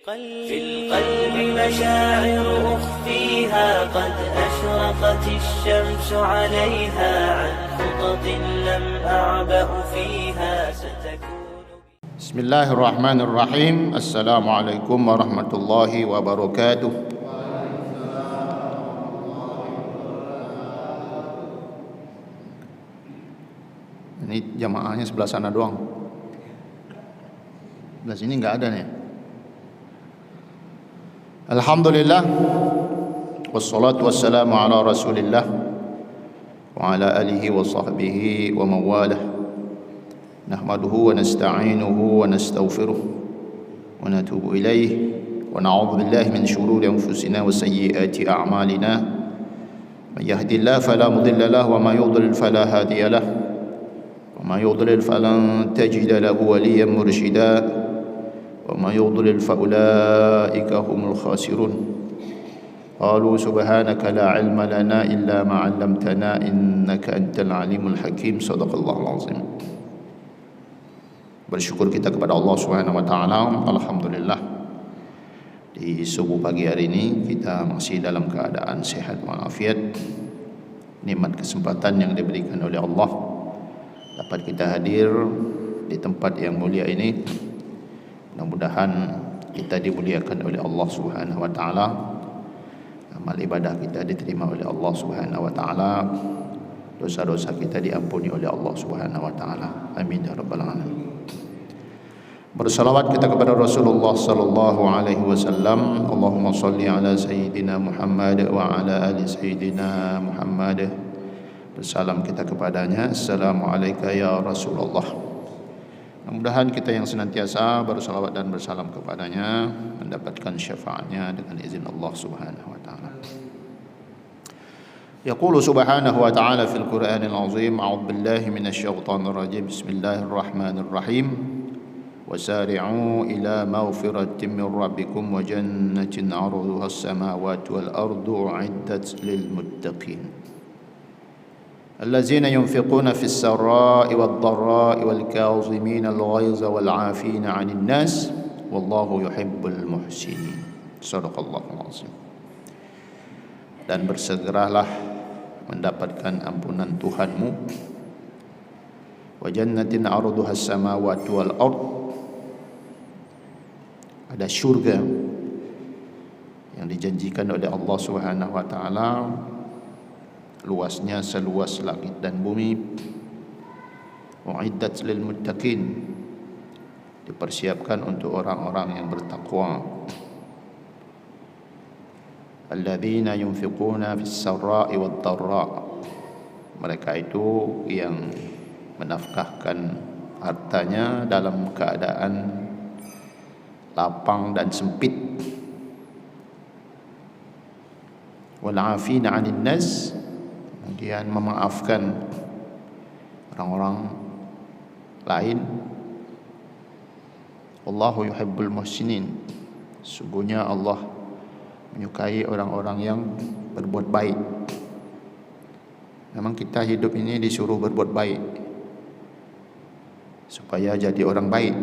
في القلب مشاعر أخفيها قد أشرقت الشمس عليها عن خطط لم أعبأ فيها ستكون. بسم الله الرحمن الرحيم. السلام عليكم ورحمة الله وبركاته. Ini jamaahnya sebelah sana doang. Sebelah sini enggak ada nih. Alhamdulillah, wassalatu wassalamu ala rasulillah wa ala alihi wa sahbihi wa mawalah. Nahmaduhu wa nasta'inuhu wa nastaghfiruh wa natubu ilayh wa na'udzu billahi min shururi anfusina wa sayyiati a'malina. Man yahdihillahu fala mudilla lahu wa man yudlil fala hadiya lahu wa man yudlil falan tajida lahu waliyyan murshida. وَمَا يُضْلِلْ فَأُولَئِكَ هُمُ الْخَاسِرُونَ. قالوا سبحانك لا علم لنا إلا ما علمتنا إنك أنت العليم الحكيم. صدق الله العظيم. Bersyukur kita kepada Allah Subhanahu wa taala. Alhamdulillah, di subuh pagi hari ini kita masih dalam keadaan sehat walafiat. Nikmat kesempatan yang diberikan oleh Allah dapat kita hadir di tempat yang mulia ini. Mudah-mudahan kita dimuliakan oleh Allah Subhanahu wa taala. Amal ibadah kita diterima oleh Allah Subhanahu wa taala. Dosa-dosa kita diampuni oleh Allah Subhanahu wa taala. Amin ya rabbal alamin. Bersalawat kita kepada Rasulullah sallallahu alaihi wasallam. Allahumma shalli ala sayyidina Muhammad wa ala ali sayyidina Muhammad. Bersalam kita kepadanya. Assalamualaikum ya Rasulullah. Mudah-mudahan kita yang senantiasa bersalawat dan bersalam kepadanya mendapatkan syafaatnya dengan izin Allah Subhanahu wa taala. Yaqulu subhanahu wa ta'ala fil Qur'anil azim. A'udzu billahi minasy syaithanir rajim. Bismillahirrahmanirrahim. Wasari'u ila maghfiratin min rabbikum wa jannatin 'arduha as-samawati wal ardu 'iddat lil muttaqin. الذين ينفقون في السراء والضراء والكاظمين الغيظ والعافين عن الناس والله يحب المحسنين. صدق الله العظيم. Dan bersegeralah mendapatkan ampunan Tuhanmu. Wa jannatin 'arduha as-samawati wal ard. Ada syurga yang dijanjikan oleh Allah Subhanahu wa taala, luasnya seluas langit dan bumi. Uiddat lil muttaqin, dipersiapkan untuk orang-orang yang bertakwa. Alladzina yunfiquna fis sarra'i wad dharra, mereka itu yang menafkahkan hartanya dalam keadaan lapang dan sempit. Wal 'afina 'anil nas, kemudian memaafkan orang-orang lain. Wallahu yuhibbul muhsinin, sungguhnya Allah menyukai orang-orang yang berbuat baik. Memang kita hidup ini disuruh berbuat baik supaya jadi orang baik.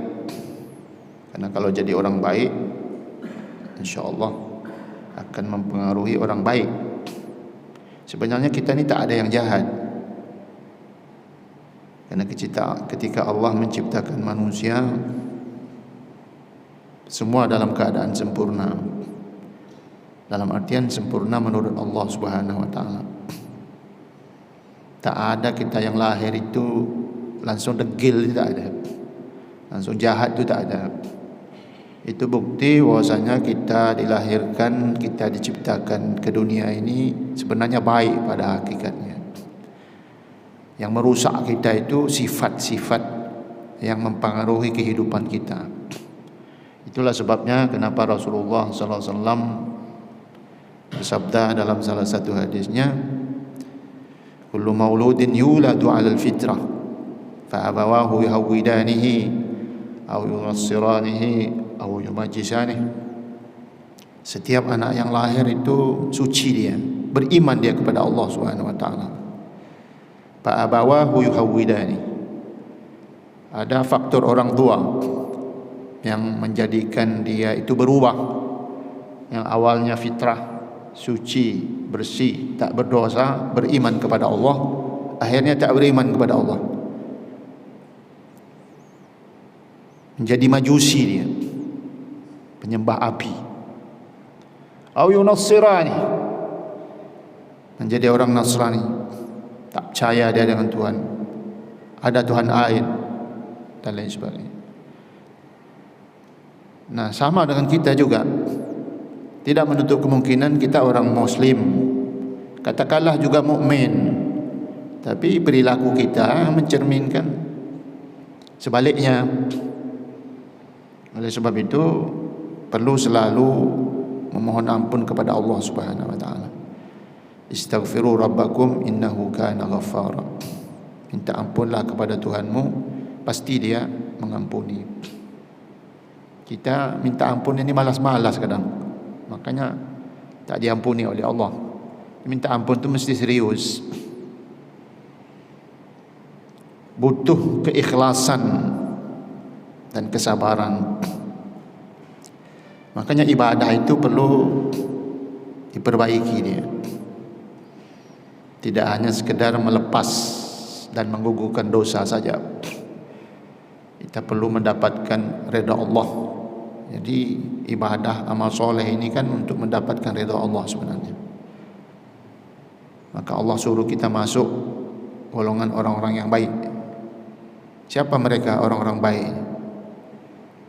Karena kalau jadi orang baik, insyaallah akan mempengaruhi orang baik. Sebenarnya kita ni tak ada yang jahat. Karena ketika Allah menciptakan manusia, semua dalam keadaan sempurna. Dalam artian sempurna menurut Allah Subhanahu wa taala. Tak ada kita yang lahir itu langsung degil, tidak ada. Langsung jahat itu tak ada. Itu bukti bahwasanya kita dilahirkan, kita diciptakan ke dunia ini sebenarnya baik pada hakikatnya. Yang merusak kita itu sifat-sifat yang mempengaruhi kehidupan kita. Itulah sebabnya kenapa Rasulullah sallallahu alaihi wasallam bersabda dalam salah satu hadisnya, kullu mauludin yuladu 'alal fitrah fa abawahu yuhawwidanihi aw yunassiranihi atau yumajisani. Setiap anak yang lahir itu suci dia, beriman dia kepada Allah Subhanahu wa taala. Fa abawahu yuhawwidani. Ada faktor orang tua yang menjadikan dia itu berubah. Yang awalnya fitrah, suci, bersih, tak berdosa, beriman kepada Allah, akhirnya tak beriman kepada Allah, menjadi majusi dia, penyembah api. Au yunassirani, menjadi orang Nasrani, tak percaya dia dengan Tuhan, ada Tuhan lain dan lain sebagainya. Nah, sama dengan kita juga. Tidak menutup kemungkinan kita orang Muslim, katakanlah juga mukmin, tapi perilaku kita mencerminkan sebaliknya. Oleh sebab itu perlu selalu memohon ampun kepada Allah Subhanahu wa taala. Istaghfiru rabbakum innahu kana ghaffara. Minta ampunlah kepada Tuhanmu, pasti Dia mengampuni. Kita minta ampun ini malas-malas kadang, makanya tak diampuni oleh Allah. Minta ampun itu mesti serius, butuh keikhlasan dan kesabaran. Makanya ibadah itu perlu diperbaiki dia. Tidak hanya sekedar melepas dan menggugurkan dosa saja. Kita perlu mendapatkan redha Allah. Jadi ibadah amal soleh ini kan untuk mendapatkan redha Allah sebenarnya. Maka Allah suruh kita masuk golongan orang-orang yang baik. Siapa mereka orang-orang baik?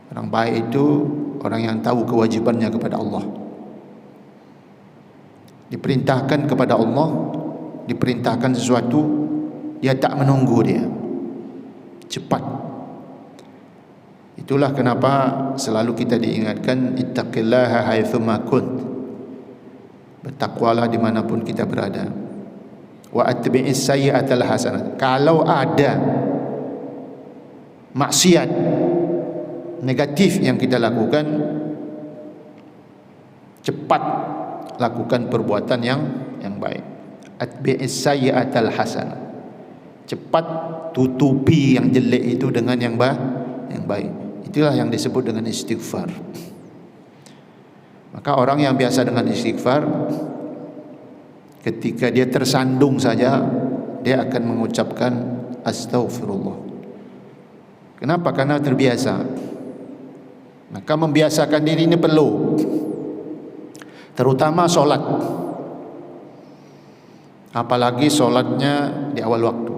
Orang baik itu orang yang tahu kewajibannya kepada Allah. Diperintahkan kepada Allah, diperintahkan sesuatu, dia tak menunggu, dia cepat. Itulah kenapa selalu kita diingatkan ittaqillaha haitsuma kunt, bertakwalah dimanapun kita berada. Wa atbi'is sayyi'atal hasanah, kalau ada maksiat negatif yang kita lakukan, cepat lakukan perbuatan yang baik. Atbi'is sayyi'atal hasanah, cepat tutupi yang jelek itu dengan yang baik. Itulah yang disebut dengan istighfar. Maka orang yang biasa dengan istighfar, ketika dia tersandung saja, dia akan mengucapkan astaghfirullah. Kenapa? Karena terbiasa. Maka membiasakan diri ini perlu, terutama solat. Apalagi solatnya di awal waktu,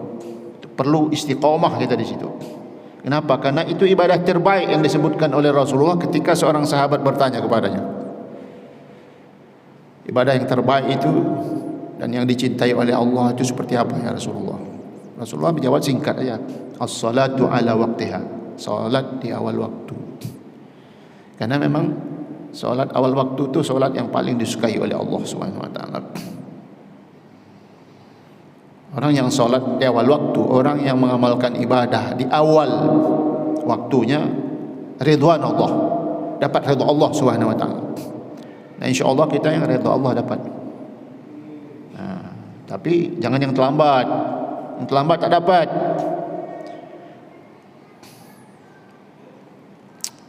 perlu istiqomah kita di situ. Kenapa? Karena itu ibadah terbaik yang disebutkan oleh Rasulullah ketika seorang sahabat bertanya kepadanya. Ibadah yang terbaik itu dan yang dicintai oleh Allah itu seperti apa ya Rasulullah? Rasulullah menjawab singkat saja, as-salatu ala waqtiha, salat di awal waktu. Karena memang salat awal waktu itu salat yang paling disukai oleh Allah Subhanahu wa taala. Orang yang solat di awal waktu, orang yang mengamalkan ibadah di awal waktunya, ridwan Allah, dapat ridha Allah Subhanahu wa taala. Nah, insya-Allah kita yang ridha Allah dapat. Nah, tapi jangan yang terlambat. Yang terlambat tak dapat.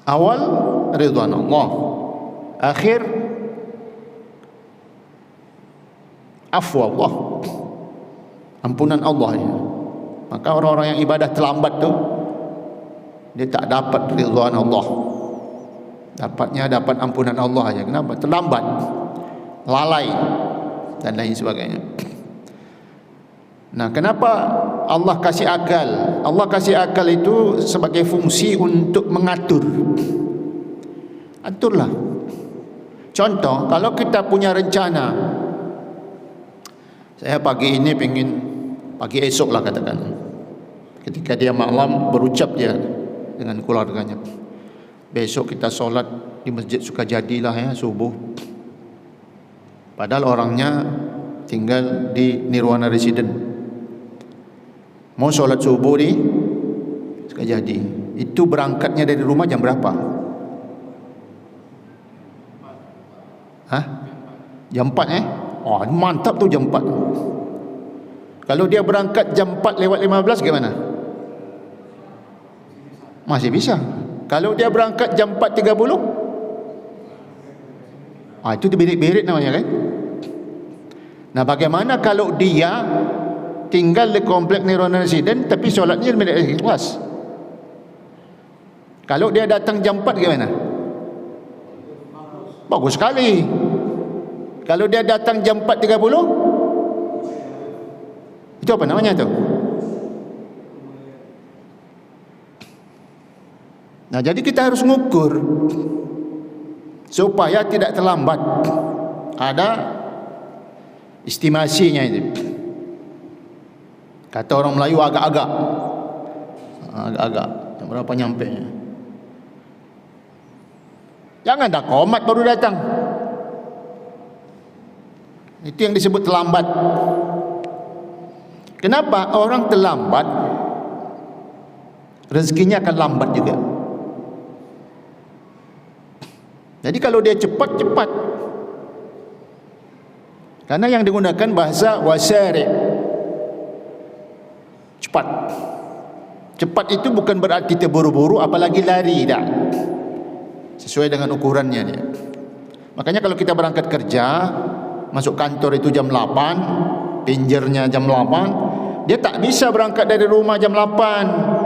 Awal ridwan Allah, akhir afwa Allah, ampunan Allah ya. Maka orang-orang yang ibadah terlambat tu, dia tak dapat ridwan Allah. Dapatnya dapat ampunan Allah aja. Kenapa? Terlambat, lalai dan lain sebagainya. Nah, kenapa Allah kasih akal? Allah kasih akal itu sebagai fungsi untuk mengatur. Aturlah. Contoh, kalau kita punya rencana, saya pagi ini pengen, pagi esok lah katakan, ketika dia malam berucap dia dengan keluarganya, besok kita solat di Masjid Sukajadi lah ya, subuh. Padahal orangnya tinggal di Nirwana Resident, mau solat subuh di Sukajadi. Itu berangkatnya dari rumah jam berapa? Hah? Jam 4 Oh, mantap tuh jam 4. Kalau dia berangkat jam 4 lewat 15 gimana? Masih bisa. Kalau dia berangkat jam 4.30, itu berit-berit namanya kan. Nah, bagaimana kalau dia tinggal di komplek Nirwana Residen tapi solatnya di Ikhlas? Kalau dia datang jam 4 gimana? Bagus sekali. Kalau dia datang jam 4.30, itu apa namanya tu? Nah, jadi kita harus mengukur supaya tidak terlambat. Ada estimasinya itu. Kata orang Melayu agak-agak. Agak-agak. Berapa nyampe nya? Jangan dah komat baru datang. Itu yang disebut terlambat. Kenapa orang terlambat? Rezekinya akan lambat juga. Jadi kalau dia cepat. Karena yang digunakan bahasa wasari'. Cepat. Cepat itu bukan berarti terburu-buru, apalagi lari dah. Sesuai dengan ukurannya dia. Makanya kalau kita berangkat kerja, masuk kantor itu jam 8, pinjernya jam 8, dia tak bisa berangkat dari rumah jam 8.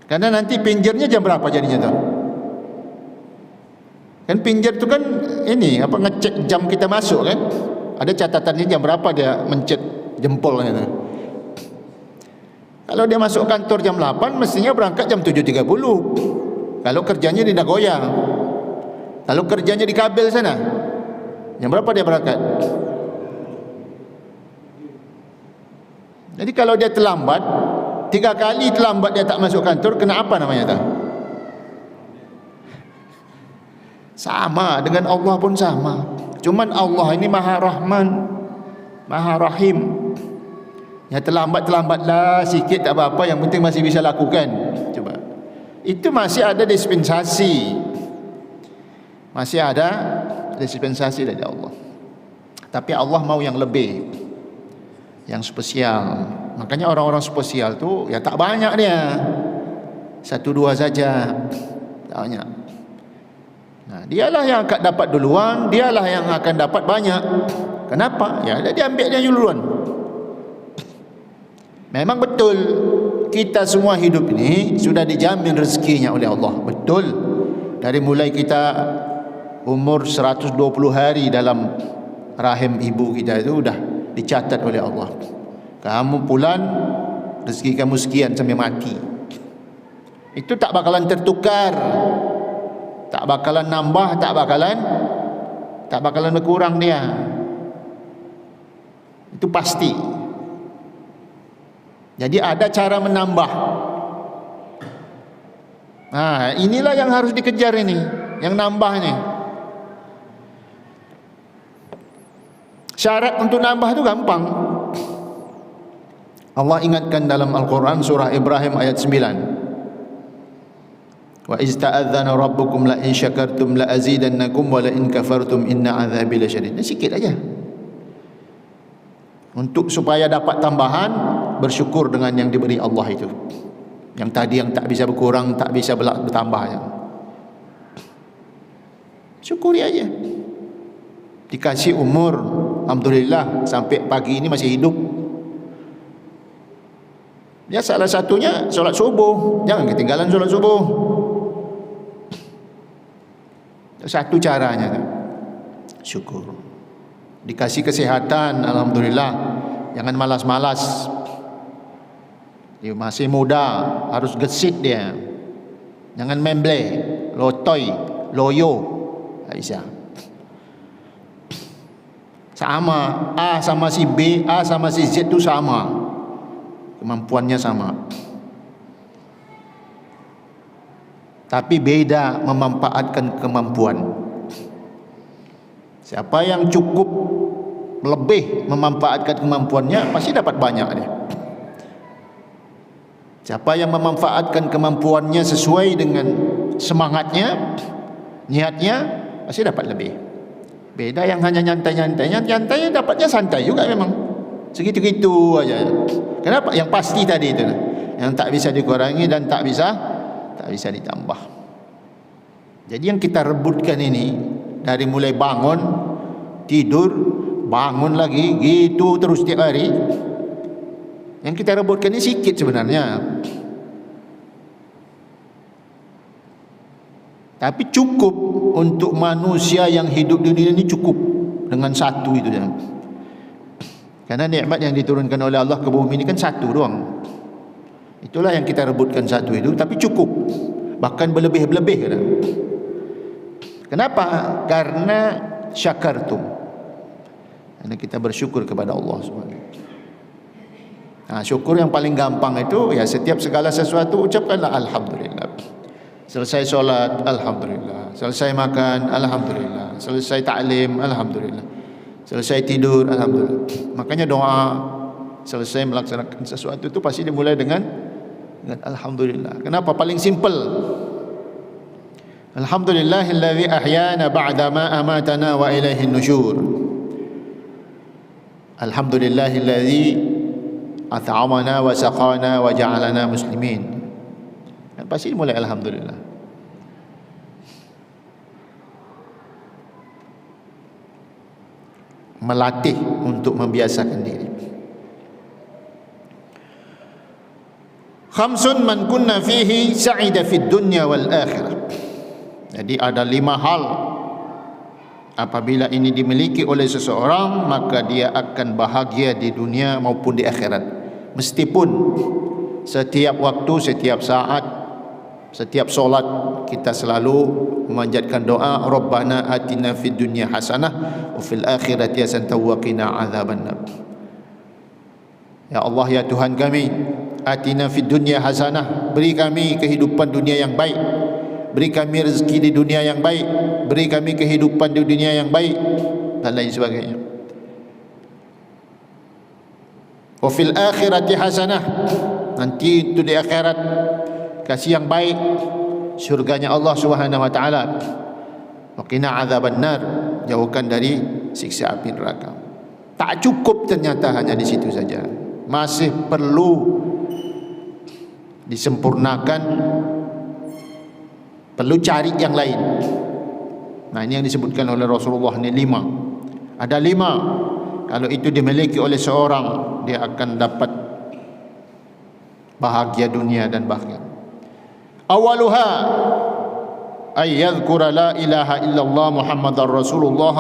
Karena nanti pinjernya jam berapa jadinya tu? Kan pinjer tu kan ini apa, ngecek jam kita masuk kan? Ada catatannya jam berapa dia mencet jempolnya tu. Kalau dia masuk kantor jam 8, mestinya berangkat jam 7.30. Kalau kerjanya di Nagoya, kalau kerjanya di Kabel sana, jam berapa dia berangkat? Jadi kalau dia terlambat, 3 kali terlambat dia tak masuk kantor, kena apa namanya tak? Sama dengan Allah pun sama. Cuman Allah ini Maha Rahman, Maha Rahim. Ya, terlambatlah sikit tak apa-apa, yang penting masih bisa lakukan. Coba. Itu masih ada dispensasi. Masih ada dispensasi dari Allah. Tapi Allah mau yang lebih, yang spesial. Makanya orang-orang spesial tu ya tak banyak dia. 1-2 saja. Tak banyak. Nah, dialah yang akan dapat duluan, dialah yang akan dapat banyak. Kenapa? Ya, dia ambil dia duluan. Memang betul kita semua hidup ini sudah dijamin rezekinya oleh Allah. Betul. Dari mulai kita umur 120 hari dalam rahim ibu kita itu sudah dicatat oleh Allah. Kamu pulan, rezeki kamu sekian sampai mati. Itu tak bakalan tertukar, tak bakalan nambah, tak bakalan berkurang dia. Itu pasti. Jadi ada cara menambah. Nah, inilah yang harus dikejar ini, yang nambah ini. Syarat untuk nambah itu gampang. Allah ingatkan dalam Al-Quran surah Ibrahim ayat 9. Wa izta'adzana rabbukum la in syakartum la azidannakum wa la in kafartum inna azabi lasyadid. Ini sikit aja. Untuk supaya dapat tambahan, bersyukur dengan yang diberi Allah itu. Yang tadi yang tak bisa berkurang, tak bisa bertambah. Syukuri aja. Dikasih umur, alhamdulillah, sampai pagi ini masih hidup. Ya, salah satunya solat subuh. Jangan ketinggalan solat subuh. Satu caranya, syukur. Dikasih kesehatan, alhamdulillah. Jangan malas-malas. Dia masih muda, harus gesit dia. Jangan memble, lotoy, loyo. Aisyah. Sama A sama si B, A sama si Z itu sama. Kemampuannya sama. Tapi beda memanfaatkan kemampuan. Siapa yang cukup lebih memanfaatkan kemampuannya, pasti dapat banyak dia. Siapa yang memanfaatkan kemampuannya sesuai dengan semangatnya, niatnya, pasti dapat lebih. Beda yang hanya nyantai dapatnya santai juga memang. Segitu-gitu aja. Kenapa? Yang pasti tadi itu. yang tak bisa dikurangi dan tak bisa ditambah. Jadi yang kita rebutkan ini dari mulai bangun, tidur, bangun lagi, gitu terus setiap hari. Yang kita rebutkan ini sikit sebenarnya, tapi cukup untuk manusia yang hidup di dunia ini, cukup dengan satu itu dia. Karena nikmat yang diturunkan oleh Allah ke bumi ini kan satu doang. Itulah yang kita rebutkan, satu itu, tapi cukup, bahkan berlebih-lebih. Kenapa? Karena syakartum, karena kita bersyukur kepada Allah SWT. Nah, syukur yang paling gampang itu ya setiap segala sesuatu ucapkanlah alhamdulillah. Selesai solat, alhamdulillah. Selesai makan, alhamdulillah. Selesai ta'lim, alhamdulillah. Selesai tidur, alhamdulillah. Makanya doa selesai melaksanakan sesuatu itu pasti dimulai dengan alhamdulillah. Kenapa? Paling simple. Alhamdulillahilladzi ahyana ba'da ma amatana wa ilaihin nusyur. Alhamdulillahilladzi at'amana wa saqana wa ja'alana muslimin. Dan pasti dimulai alhamdulillah. Melatih untuk membiasakan diri. Khamsun man kunna fihi sa'ida fid dunya wal akhirah. Jadi ada 5 hal apabila ini dimiliki oleh seseorang, maka dia akan bahagia di dunia maupun di akhirat. Meskipun setiap waktu, setiap saat, setiap solat kita selalu memanjatkan doa, Rabbana atina fid dunya hasanah wa fil akhirati hasanah wa qina adzabannar. Ya Allah, ya Tuhan kami, atina fid dunya hasanah, beri kami kehidupan dunia yang baik, beri kami rezeki di dunia yang baik, beri kami kehidupan di dunia yang baik, dan lain sebagainya. Wa fil akhirati hasanah, nanti itu di akhirat kasih yang baik, syurganya Allah Subhanahu wa taala. Wa qina adzabannar, jauhkan dari siksa api neraka. Tak cukup ternyata hanya di situ saja. Masih perlu disempurnakan, perlu cari yang lain. Nah, ini yang disebutkan oleh Rasulullah, ini 5. Ada 5. Kalau itu dimiliki oleh seorang, dia akan dapat bahagia dunia dan bahagia. Awaluha ay yadhkura la ilaha illallah Muhammadar Rasulullah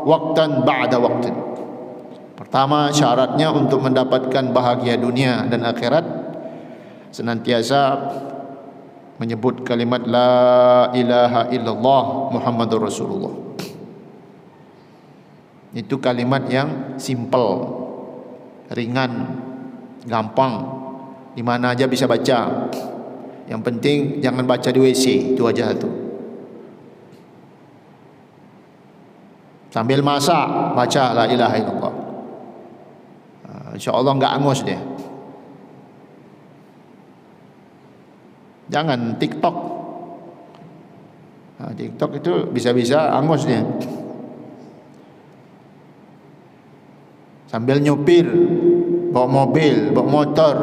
waqtan ba'da waqtin. Pertama, syaratnya untuk mendapatkan bahagia dunia dan akhirat, senantiasa menyebut kalimat la ilaha illallah Muhammadur Rasulullah. Itu kalimat yang simple, ringan, gampang, di mana aja bisa baca. Yang penting jangan baca di WC, itu aja tu. Sambil masak baca la ilaha illallah. InsyaAllah enggak angus dia. Jangan TikTok. TikTok itu bisa-bisa angus dia. Sambil nyupir, bawa mobil, bawa motor,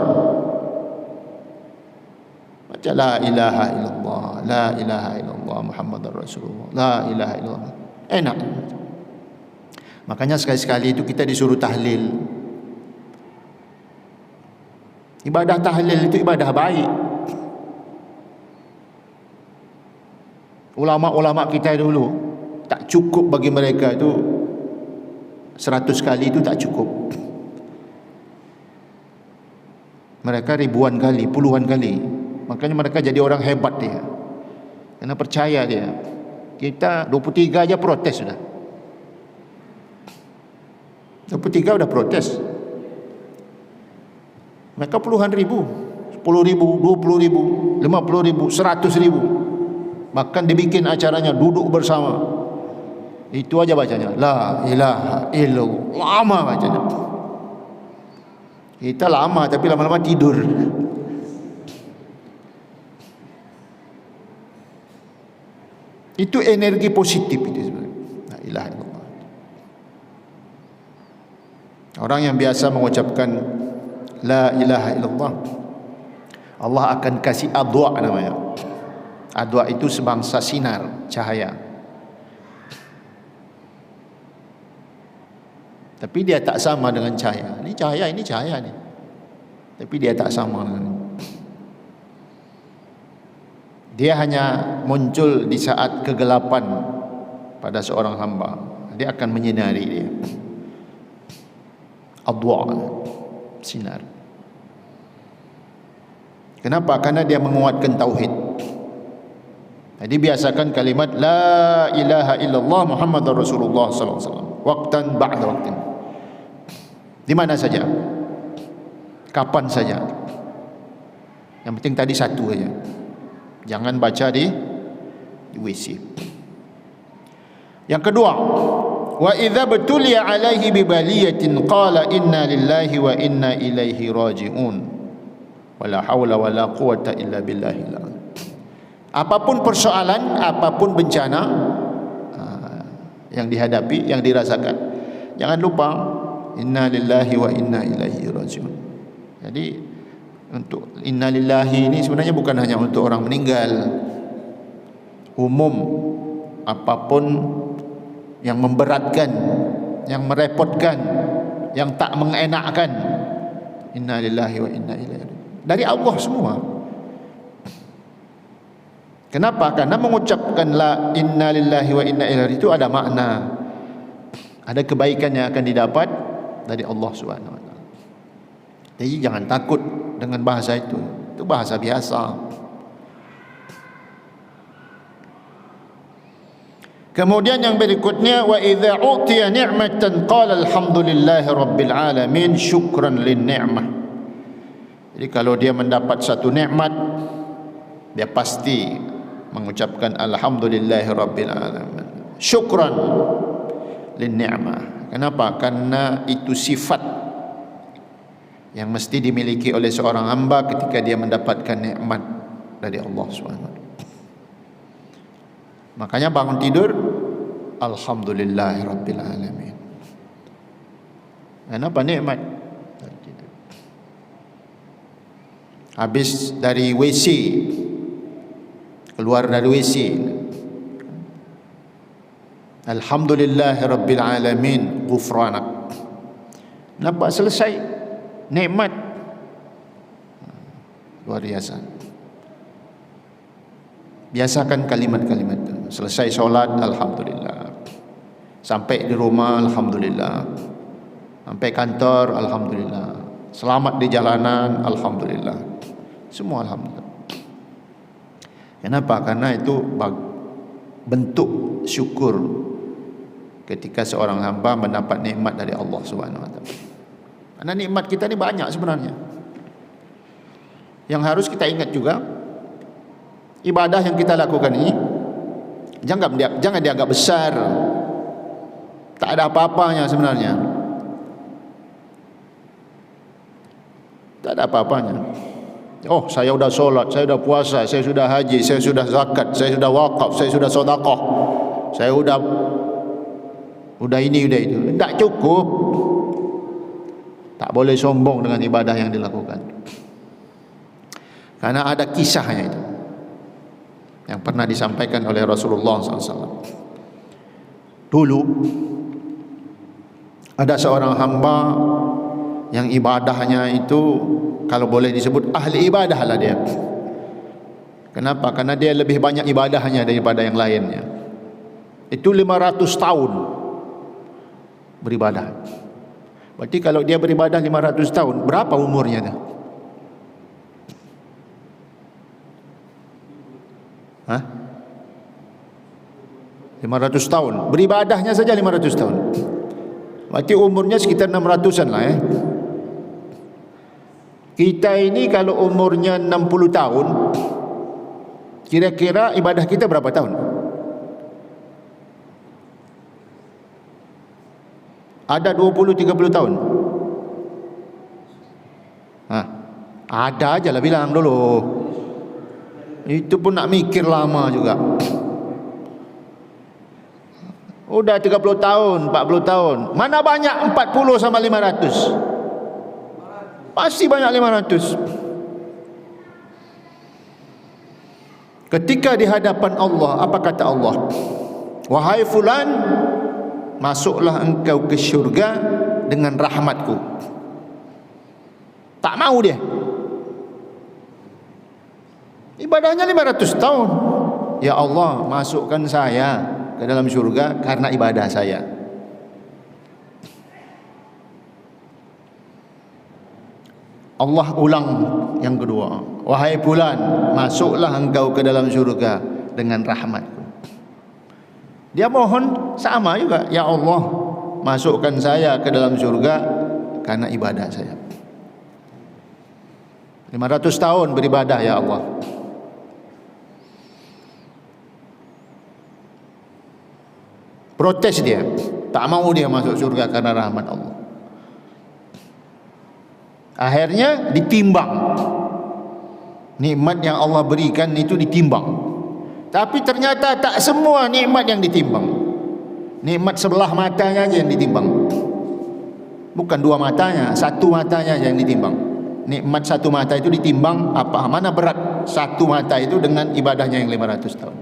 baca la ilaha illallah, la ilaha illallah Muhammadar Rasulullah, la ilaha illallah. Enak. Makanya sekali-sekali itu kita disuruh tahlil. Ibadah tahlil itu ibadah baik. Ulama-ulama kita dulu tak cukup bagi mereka itu 100 kali itu tak cukup. Mereka ribuan kali, puluhan kali. Makanya mereka jadi orang hebat dia. Karena percaya dia. Kita 23 aja protes sudah. 23 udah protes. Mereka puluhan ribu, 10 ribu, 20 ribu, 50 ribu, 100 ribu. Bahkan dibikin acaranya duduk bersama. Itu aja bacanya, la ilaha illallah. Lama bacanya. Kita lama tapi lama-lama tidur. Itu energi positif itu sebenarnya. La ilaha illallah. Orang yang biasa mengucapkan la ilaha illallah Allah akan kasih adwa namanya. Adwa itu sebangsa sinar, cahaya. Tapi dia tak sama dengan cahaya. Ini cahaya ni. Tapi dia tak sama dengan ini. Dia hanya muncul di saat kegelapan pada seorang hamba. Dia akan menyinari dia. Adwa, sinar. Kenapa? Karena dia menguatkan tauhid. Jadi biasakan kalimat la ilaha illallah Muhammadur Rasulullah sallallahu alaihi wasallam waqtan ba'da waqtin. Di mana saja, kapan saja. Yang penting tadi satu saja. Jangan baca di WC. Yang kedua, wa idza btuliya alaihi bi baliyatin qala inna lillahi wa inna ilaihi raji'un. Wala haula wala quwata illa billahil azim. Apapun persoalan, apapun bencana yang dihadapi, yang dirasakan, jangan lupa inna lillahi wa inna ilaihi raji'un. Jadi untuk inna lillahi ini sebenarnya bukan hanya untuk orang meninggal, umum. Apapun yang memberatkan, yang merepotkan, yang tak mengenakkan, inna lillahi wa inna ilaihi raji'un, dari Allah semua. Kenapa? Karena mengucapkan la inna lillahi wa inna ilaihi itu ada makna, ada kebaikan yang akan didapat dari Allah Subhanahu wa taala. Jadi jangan takut dengan bahasa itu bahasa biasa. Kemudian yang berikutnya, wa idza utiya ni'matan qala alhamdulillahi rabbil alamin syukran lin ni'mah. Jadi kalau dia mendapat satu nikmat, dia pasti mengucapkan alhamdulillahi rabbil alamin syukran lin ni'mah. Kenapa? Karena itu sifat yang mesti dimiliki oleh seorang hamba ketika dia mendapatkan nikmat dari Allah SWT. Makanya bangun tidur alhamdulillahi rabbil alamin. Kenapa? Nikmat. Habis dari WC, keluar dari WC, alhamdulillahi rabbil alamin ghufranak. Nampak? Selesai nikmat. Luar biasa. Biasakan kalimat-kalimat itu. Selesai solat alhamdulillah, sampai di rumah alhamdulillah, sampai kantor alhamdulillah, selamat di jalanan alhamdulillah, semua alhamdulillah. Kenapa? Karena itu bentuk syukur ketika seorang hamba mendapat nikmat dari Allah Subhanahu wa taala. Karena nikmat kita ini banyak sebenarnya. Yang harus kita ingat juga, ibadah yang kita lakukan ini jangan dianggap besar. Tak ada apa-apanya sebenarnya. Tak ada apa-apanya. Oh, saya sudah solat, saya sudah puasa, saya sudah haji, saya sudah zakat, saya sudah wakaf, saya sudah sedekah, saya sudah ini, sudah itu. Tak cukup. Tak boleh sombong dengan ibadah yang dilakukan. Karena ada kisahnya itu yang pernah disampaikan oleh Rasulullah SAW. Dulu ada seorang hamba yang ibadahnya itu kalau boleh disebut ahli ibadah lah dia. Kenapa? Karena dia lebih banyak ibadahnya daripada yang lainnya. Itu 500 tahun beribadah. Berarti kalau dia beribadah 500 tahun, berapa umurnya dah? Hah? 500 tahun. Beribadahnya saja 500 tahun. Berarti umurnya sekitar 600-an lah Kita ini kalau umurnya 60 tahun, kira-kira ibadah kita berapa tahun? Ada 20-30 tahun? Ada aja lah, bilang dulu. Itu pun nak mikir lama juga. Udah 30 tahun, 40 tahun. Mana banyak 40 sama 500? Pasti banyak 500. Ketika di hadapan Allah, apa kata Allah? Wahai fulan, masuklah engkau ke syurga dengan rahmatku. Tak mau dia. Ibadahnya 500 tahun. Ya Allah, masukkan saya ke dalam syurga karena ibadah saya. Allah ulang yang kedua. Wahai fulan, masuklah engkau ke dalam syurga dengan rahmatku. Dia mohon sama juga. Ya Allah, masukkan saya ke dalam syurga karena ibadah saya. 500 tahun beribadah ya Allah. Protes dia, tak mau dia masuk surga karena rahmat Allah. Akhirnya ditimbang. Nikmat yang Allah berikan itu ditimbang. Tapi ternyata tak semua nikmat yang ditimbang. Nikmat sebelah matanya aja yang ditimbang. Bukan dua matanya, satu matanya aja yang ditimbang. Nikmat satu mata itu ditimbang apa? Mana berat satu mata itu dengan ibadahnya yang 500 tahun.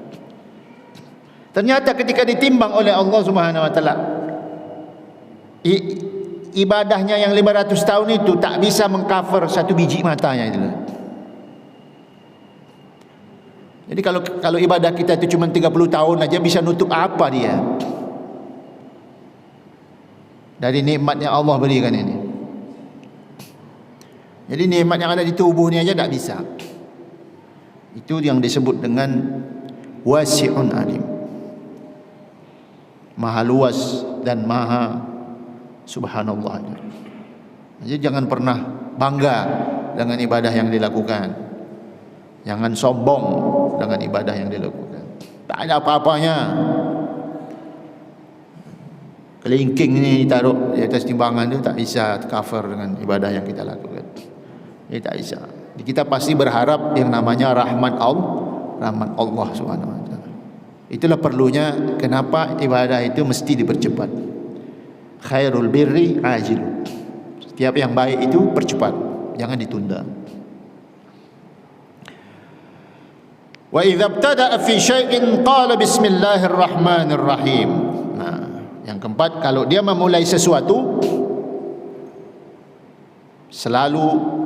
Ternyata ketika ditimbang oleh Allah Subhanahu wa taala, ibadahnya yang 500 tahun itu tak bisa mengcover satu biji matanya itu. Jadi kalau ibadah kita itu cuma 30 tahun aja, bisa nutup apa dia dari nikmat yang Allah berikan ini. Jadi nikmat yang ada di tubuh ni aja tak bisa. Itu yang disebut dengan wasi'un alim. Maha luas dan maha subhanallah. Jadi jangan pernah bangga dengan ibadah yang dilakukan. Jangan sombong dengan ibadah yang dilakukan. Tak ada apa-apanya. Kelingking ni ditaruh di atas timbangan tu tak bisa cover dengan ibadah yang kita lakukan. Ini tak bisa. Kita pasti berharap yang namanya rahmat Allah Subhanahu wa taala. Itulah perlunya kenapa ibadah itu mesti dipercepat. Khairul birri ajil. Setiap yang baik itu percepat, jangan ditunda. Wa idza ibtada'a fi syai'in qala bismillahirrahmanirrahim. Nah, yang keempat, kalau dia memulai sesuatu selalu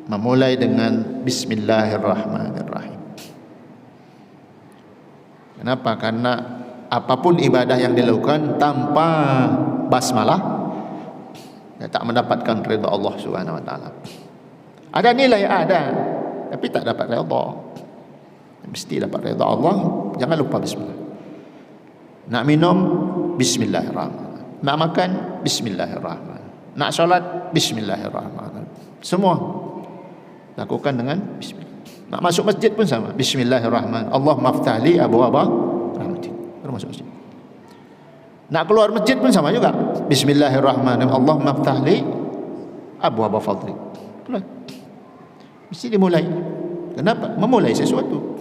memulai dengan bismillahirrahmanirrahim. Kenapa? Karena apapun ibadah yang dilakukan tanpa basmalah, dia tak mendapatkan redha Allah Subhanahu wa taala. Ada nilai, ada, tapi tak dapat redha. Mesti dapat redha Allah. Jangan lupa bismillah. Nak minum, bismillahirrahmanirrahim. Nak makan, bismillahirrahmanirrahim. Nak solat, bismillahirrahmanirrahim. Semua lakukan dengan bismillah. Nak masuk masjid pun sama, bismillahirrahmanirrahim. Allah maftahli abwaaba rahmatik. Baru masuk masjid. Nak keluar masjid pun sama juga, bismillahirrahmanirrahim. Allah maftahli abwaaba fadlik. Keluar. Mesti dimulai. Kenapa? Memulai sesuatu.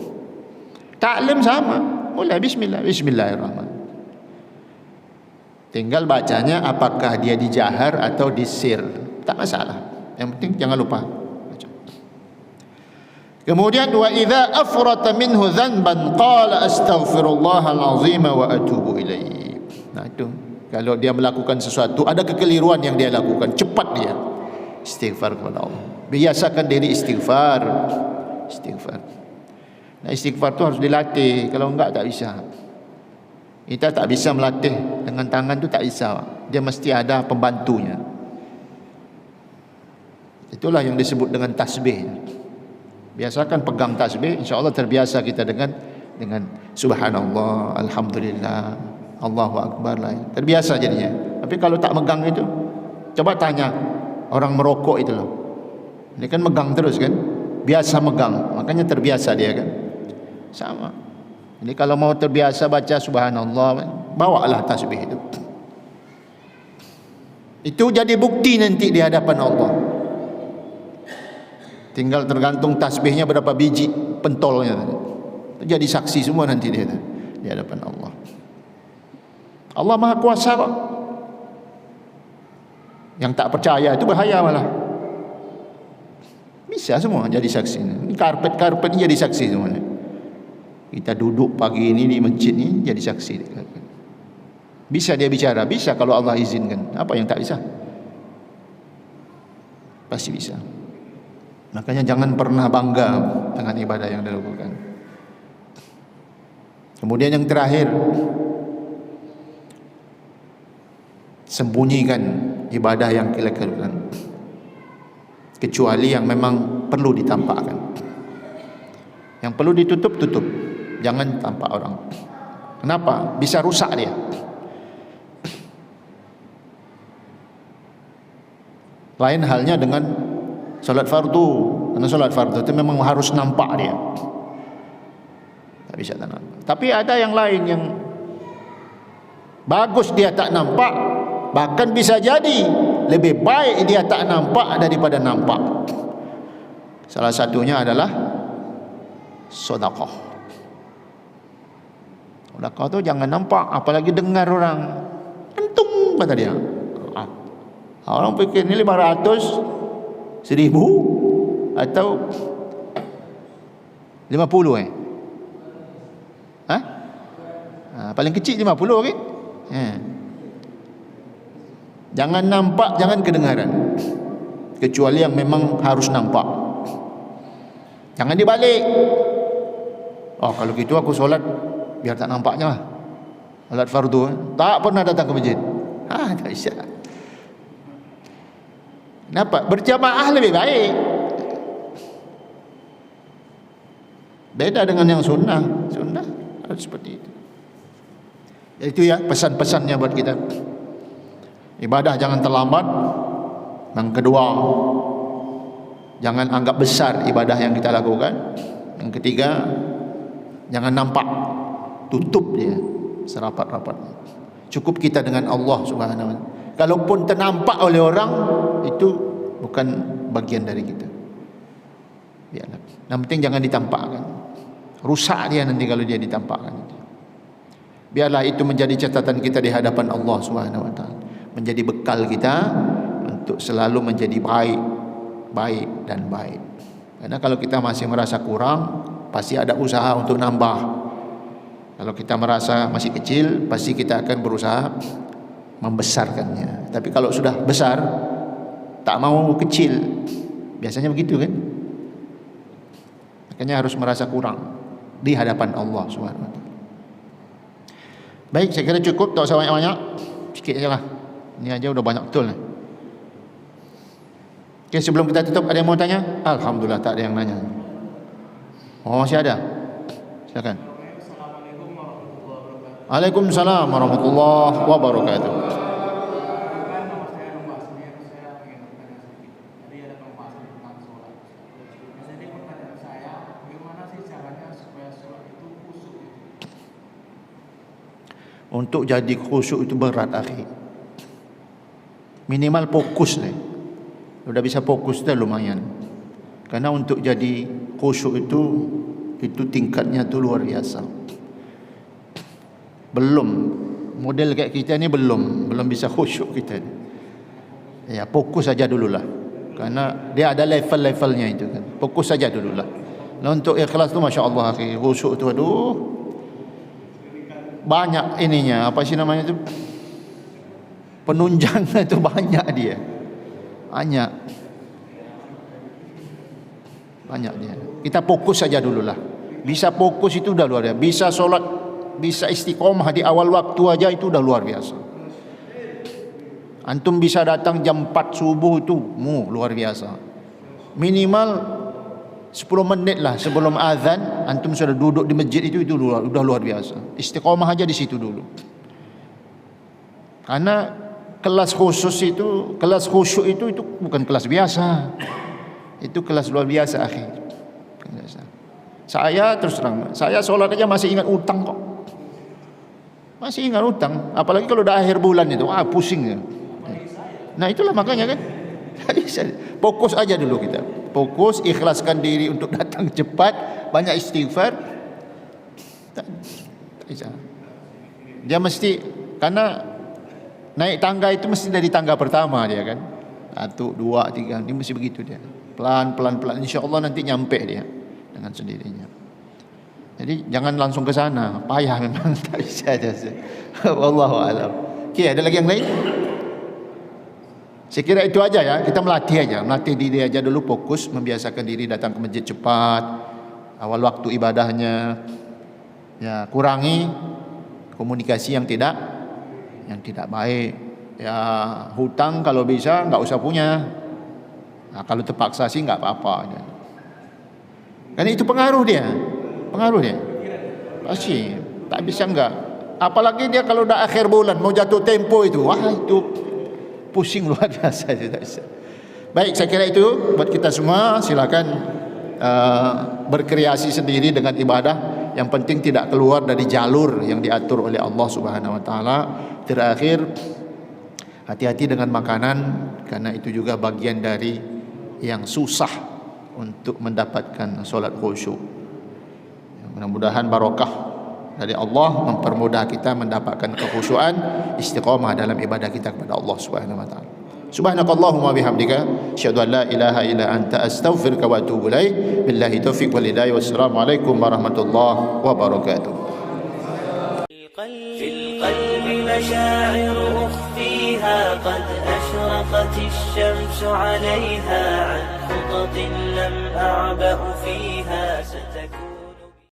Taklim sama, mulai bismillahirrahmanirrahim. Tinggal bacanya apakah dia dijahar atau disir, tak masalah. Yang penting jangan lupa. Kemudian wa idza afrata minhu dzanban qala astaghfirullahal azim wa atubu ilaihi. Nah itu, kalau dia melakukan sesuatu, ada kekeliruan yang dia lakukan, cepat dia istighfar kepada Allah. Biasakan diri istighfar. Nah, istighfar tu harus dilatih. Kalau enggak tak bisa. Kita tak bisa melatih dengan tangan tu, tak bisa. Dia mesti ada pembantunya. Itulah yang disebut dengan tasbih. Biasakan pegang tasbih, insya-Allah terbiasa kita dengan subhanallah, alhamdulillah, Allahu akbar lah. Terbiasa jadinya. Tapi kalau tak megang itu, coba tanya orang merokok itu loh. Ini kan megang terus kan? Biasa megang, makanya terbiasa dia kan. Sama. Jadi kalau mau terbiasa baca subhanallah, bawalah tasbih itu. Itu jadi bukti nanti di hadapan Allah. Tinggal tergantung tasbihnya berapa biji pentolnya. Jadi saksi semua nanti dia di hadapan Allah. Allah Maha Kuasa kok. Yang tak percaya itu bahaya malah. Bisa semua jadi saksi. Ini karpet-karpet jadi saksi semuanya. Kita duduk pagi ini di masjid ni jadi saksi. Bisa dia bicara? Bisa kalau Allah izinkan. Apa yang tak bisa? Pasti bisa. Makanya jangan pernah bangga dengan ibadah yang dilakukan. Kemudian yang terakhir, sembunyikan ibadah yang kita lakukan, kecuali yang memang perlu ditampakkan. Yang perlu ditutup, tutup. Jangan tampak orang. Kenapa? Bisa rusak dia. Lain halnya dengan solat fardu. Karena solat fardu itu memang harus nampak dia. Tak bisa tak nampak. Tapi ada yang lain yang bagus dia tak nampak, bahkan bisa jadi lebih baik dia tak nampak daripada nampak. Salah satunya adalah sedekah. Sedekah tu jangan nampak, apalagi dengar orang. Entung kata dia. Orang fikir ni 500, 1000 atau 50 paling kecil 50 kan? Jangan nampak, jangan kedengaran. Kecuali yang memang harus nampak. Jangan dibalik. Oh, kalau gitu aku solat biar tak nampaknya lah. Solat fardu tak pernah datang ke masjid. Tak bisa. Kenapa? Berjamaah lebih baik. Beda dengan yang sunnah. Sunnah harus seperti itu. Itu ya pesan-pesannya buat kita. Ibadah jangan terlambat. Yang kedua, jangan anggap besar ibadah yang kita lakukan. Yang ketiga, jangan nampak, tutup dia serapat-rapatnya. Cukup kita dengan Allah Subhanahu wa taala. Kalaupun ternampak oleh orang, itu bukan bagian dari kita. Biarlah. Yang penting jangan ditampakkan. Rusak dia nanti kalau dia ditampakkan. Biarlah itu menjadi catatan kita di hadapan Allah Subhanahu wa taala. Menjadi bekal kita untuk selalu menjadi baik dan baik. Karena kalau kita masih merasa kurang, pasti ada usaha untuk nambah. Kalau kita merasa masih kecil, pasti kita akan berusaha membesarkannya. Tapi kalau sudah besar, tak mau kecil. Biasanya begitu kan? Makanya harus merasa kurang di hadapan Allah Subhanahu wa taala. Baik, saya kira cukup, tak usah banyak-banyak. Sikit sajalah. Ini aja udah banyak betul ni. Okay, sebelum kita tutup, ada yang mau tanya? Alhamdulillah tak ada yang nanya. Oh, masih ada. Silakan. Waalaikumsalam warahmatullahi wabarakatuh. Untuk jadi khusyuk itu berat, akhi. Minimal fokus ni. Sudah bisa fokus dah lumayan. Karena untuk jadi khusyuk itu tingkatnya tu luar biasa. Belum model kayak kita ni belum bisa khusyuk kita. Ya, fokus saja dululah. Karena dia ada level-levelnya itu kan. Fokus saja dululah. Nah, untuk ikhlas tu masya-Allah, akhi, khusyuk tu aduh. Banyak ininya, apa sih namanya tu? Penunjangnya itu banyak dia. Banyak dia. Kita fokus saja dululah. Bisa fokus itu dah luar biasa. Bisa solat, bisa istiqomah di awal waktu aja itu dah luar biasa. Antum bisa datang jam 4 subuh itu luar biasa. Minimal 10 menit lah sebelum azan antum sudah duduk di masjid itu udah luar biasa. Istiqomah aja di situ dulu. Karena kelas khusyuk itu bukan kelas biasa. Itu kelas luar biasa, akhi. Saya terus terang, saya solat aja masih ingat utang kok. Masih ingat utang, apalagi kalau udah akhir bulan itu, pusing ya. Nah, itulah makanya kan. Fokus aja dulu kita. Fokus, ikhlaskan diri untuk datang cepat, banyak istighfar. Tak bisa. Dia mesti, karena naik tangga itu mesti dari tangga pertama dia kan. 1, 2, 3, dia mesti begitu dia. Pelan, insya Allah nanti nyampe dia dengan sendirinya. Jadi jangan langsung ke sana, payah memang tak bisa aja. Wallahu a'lam. Okey, ada lagi yang lain? Saya kira itu aja ya, kita melatih diri aja dulu, fokus membiasakan diri datang ke masjid cepat, awal waktu ibadahnya, ya kurangi komunikasi yang tidak baik, ya hutang kalau bisa nggak usah punya, nah, kalau terpaksa sih nggak apa-apa, karena itu pengaruh dia pasti tak bisa nggak, apalagi dia kalau udah akhir bulan mau jatuh tempo itu, wah itu pusing luar biasa. Baik, saya kira itu buat kita semua. Silakan berkreasi sendiri dengan ibadah. Yang penting tidak keluar dari jalur yang diatur oleh Allah Subhanahu Wa Taala. Terakhir, hati-hati dengan makanan, karena itu juga bagian dari yang susah untuk mendapatkan solat khusyuk. Mudah-mudahan barokah dari Allah mempermudah kita mendapatkan kekhusyuan, istiqamah dalam ibadah kita kepada Allah Subhanahu wa taala. Subhanakallahumma bihamdika asyhadu an la ilaha illa anta astaghfiruka wa atubu ilaik. Billahi taufiq wal hidayah. Wassalamu alaikum warahmatullahi wabarakatuh. في القلب مشاعر أخفيها قد أشرقت الشمس عليها عن خطط لم أعبأ فيها ستكون